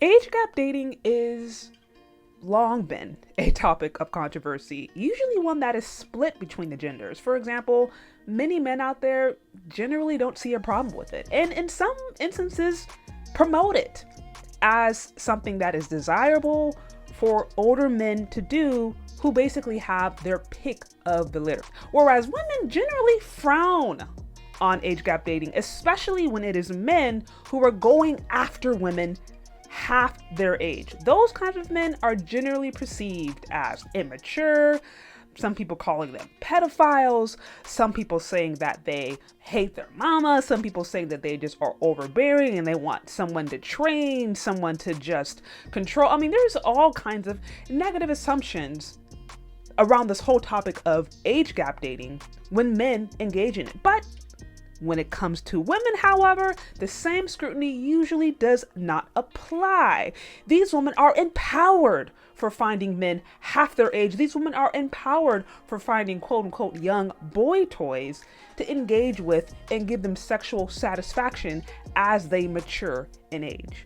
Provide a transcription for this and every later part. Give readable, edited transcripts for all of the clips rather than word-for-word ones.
Age gap dating is long been a topic of controversy, usually one that is split between the genders. For example, many men out there generally don't see a problem with it, and in some instances, promote it as something that is desirable for older men to do who basically have their pick of the litter. Whereas women generally frown on age gap dating, especially when it is men who are going after women half their age. Those kinds of men are generally perceived as immature. Some people calling them pedophiles. Some people saying that they hate their mama. Some people saying that they just are overbearing and they want someone to train, someone to just control. I mean, there's all kinds of negative assumptions around this whole topic of age gap dating when men engage in it. But when it comes to women, however, the same scrutiny usually does not apply. These women are empowered for finding men half their age. These women are empowered for finding quote unquote young boy toys to engage with and give them sexual satisfaction as they mature in age.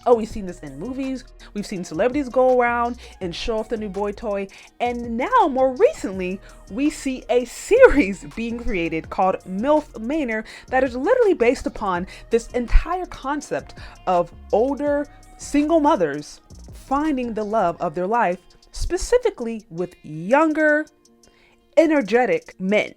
Oh, we've seen this in movies. We've seen celebrities go around and show off the new boy toy. And now, more recently, we see a series being created called MILF Manor that is literally based upon this entire concept of older single mothers finding the love of their life, specifically with younger, energetic men.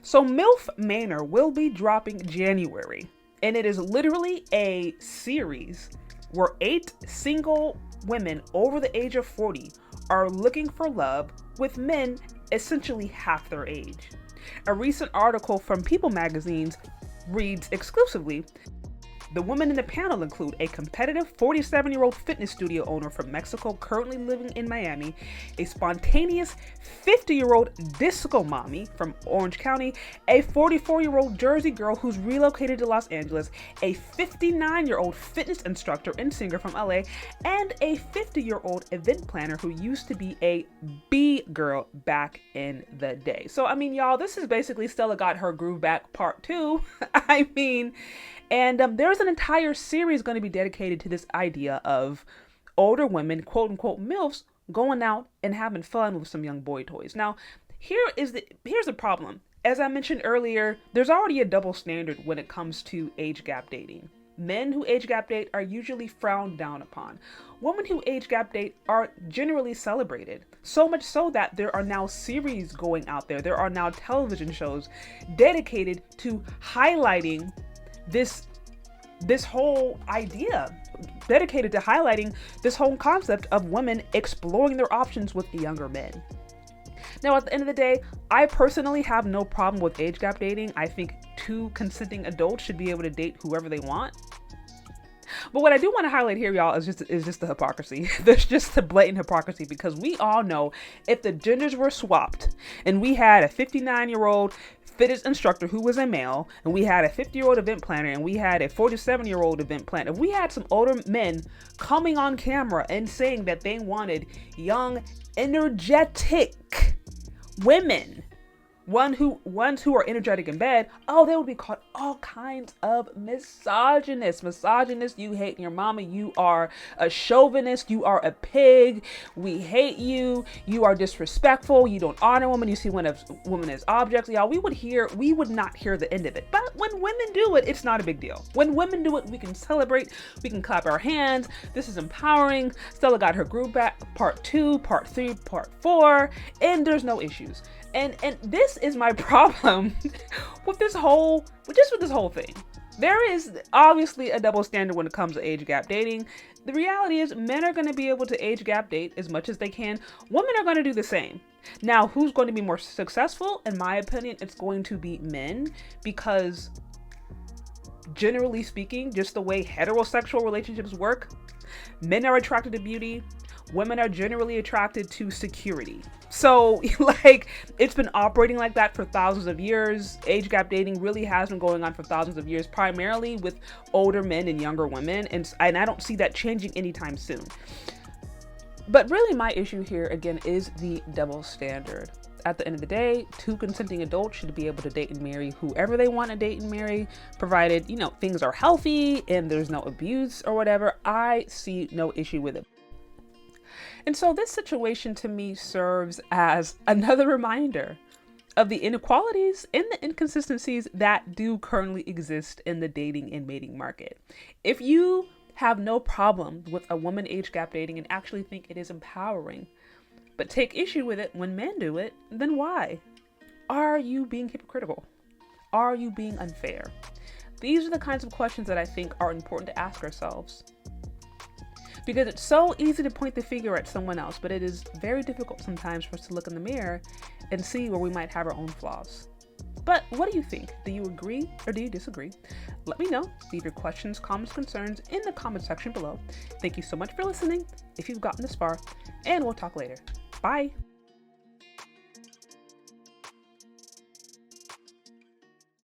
So MILF Manor will be dropping January. And it is literally a series where 8 single women over the age of 40 are looking for love with men essentially half their age. A recent article from People magazines reads exclusively, the women in the panel include a competitive 47-year-old fitness studio owner from Mexico currently living in Miami, a spontaneous 50-year-old disco mommy from Orange County, a 44-year-old Jersey girl who's relocated to Los Angeles, a 59-year-old fitness instructor and singer from LA, and a 50-year-old event planner who used to be a B-girl back in the day. So, I mean, y'all, this is basically Stella Got Her Groove Back Part 2. I mean, and there's an entire series going to be dedicated to this idea of older women, quote unquote MILFs, going out and having fun with some young boy toys. Now, here's the problem. As I mentioned earlier, there's already a double standard when it comes to age gap dating. Men who age gap date are usually frowned down upon. Women who age gap date are generally celebrated. So much so that there are now series going out there. There are now television shows dedicated to highlighting this whole idea, dedicated to highlighting this whole concept of women exploring their options with younger men. Now, at the end of the day, I personally have no problem with age gap dating. I think 2 consenting adults should be able to date whoever they want. But what I do want to highlight here, y'all, is just the hypocrisy. There's just the blatant hypocrisy, because we all know if the genders were swapped and we had a 59-year-old fitness instructor who was a male, and we had a 50-year-old event planner, and we had a 47-year-old event planner, if we had some older men coming on camera and saying that they wanted young, energetic women, ones who are energetic in bed, oh, they would be called all kinds of misogynists. Misogynist, you hate your mama, you are a chauvinist, you are a pig, we hate you, you are disrespectful, you don't honor women, you see women as objects. Y'all, we would not hear the end of it. But when women do it, it's not a big deal. When women do it, we can celebrate, we can clap our hands. This is empowering. Stella Got Her Groove Back Part 2, Part 3, Part 4, and there's no issues. And this is my problem with this whole thing. There is obviously a double standard when it comes to age gap dating. The reality is men are going to be able to age gap date as much as they can. Women are going to do the same. Now, who's going to be more successful? In my opinion, it's going to be men, because generally speaking, just the way heterosexual relationships work, men are attracted to beauty. Women are generally attracted to security. So, like, it's been operating like that for thousands of years. Age gap dating really has been going on for thousands of years, primarily with older men and younger women. And I don't see that changing anytime soon. But really, my issue here, again, is the double standard. at the end of the day, two consenting adults should be able to date and marry whoever they want to date and marry, provided, things are healthy and there's no abuse or whatever. I see no issue with it. And so this situation to me serves as another reminder of the inequalities and the inconsistencies that do currently exist in the dating and mating market. If you have no problem with a woman age gap dating and actually think it is empowering, but take issue with it when men do it, then why? Are you being hypocritical? Are you being unfair? These are the kinds of questions that I think are important to ask ourselves. Because it's so easy to point the finger at someone else, but it is very difficult sometimes for us to look in the mirror and see where we might have our own flaws. But what do you think? Do you agree or do you disagree? Let me know. Leave your questions, comments, concerns in the comment section below. Thank you so much for listening, if you've gotten this far, and we'll talk later. Bye.